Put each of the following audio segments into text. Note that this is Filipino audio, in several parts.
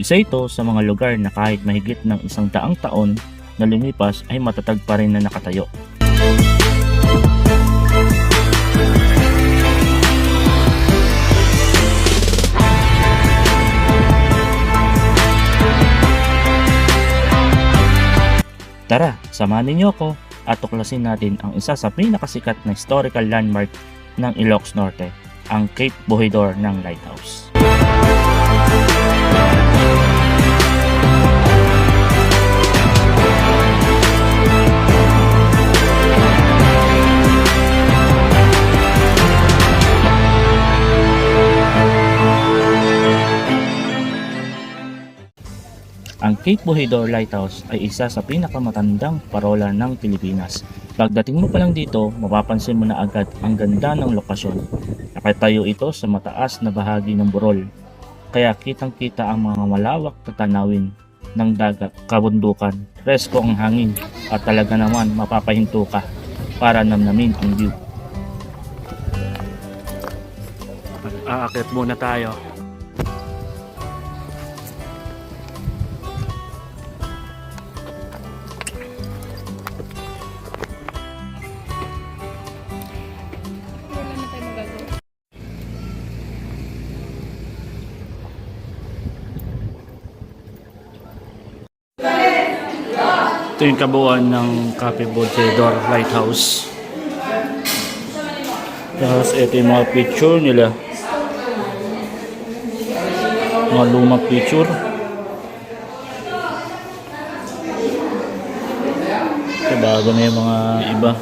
Isa ito sa mga lugar na kahit mahigit ng 100 taon na lumipas ay matatag pa rin na nakatayo. Tara, samahan niyo ako at tuklasin natin ang isa sa pinakasikat na historical landmark ng Ilocos Norte, ang Cape Bojidor ng Lighthouse. Ang Cape Bojidor Lighthouse ay isa sa pinakamatandang parola ng Pilipinas. Pagdating mo pa lang dito, mapapansin mo na agad ang ganda ng lokasyon. Nakatayo ito sa mataas na bahagi ng Burol, kaya kitang-kita ang mga malawak na tanawin ng dagat, kabundukan, presko ang hangin at talaga naman mapapahinto ka para namnamin ang view. Aakit muna tayo. Ito yung kabuuan ng Cape Bojidor Lighthouse. Tapos ito yung mga picture nila. Mga lumang picture. Ito bago na yung mga iba.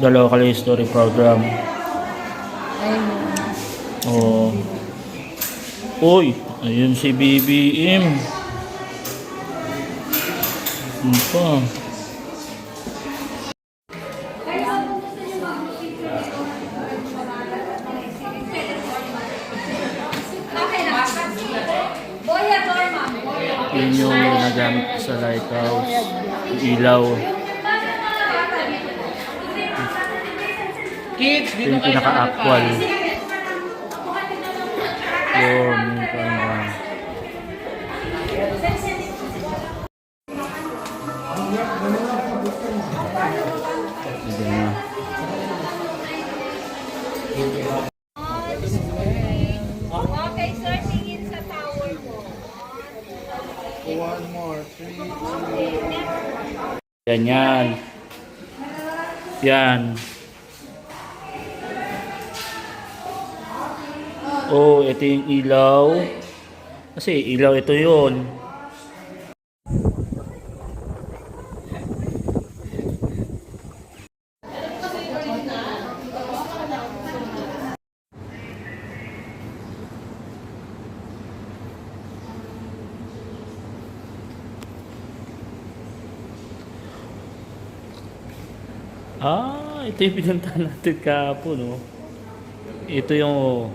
The local history program. Oh. Uy, ayun si BBM. Ano pa? Yun yung ginagamit sa lighthouse. Ilaw. Kids, Ito yung pinaka-actual. Yun, yung parang sige na. Okay, sir, tingin sa tower mo. One more, three, Yan yan. Yan. Oh, ito yung ilaw. Kasi ilaw ito yun. Ito yung pinuntahan natin kahapon, no? Ito yung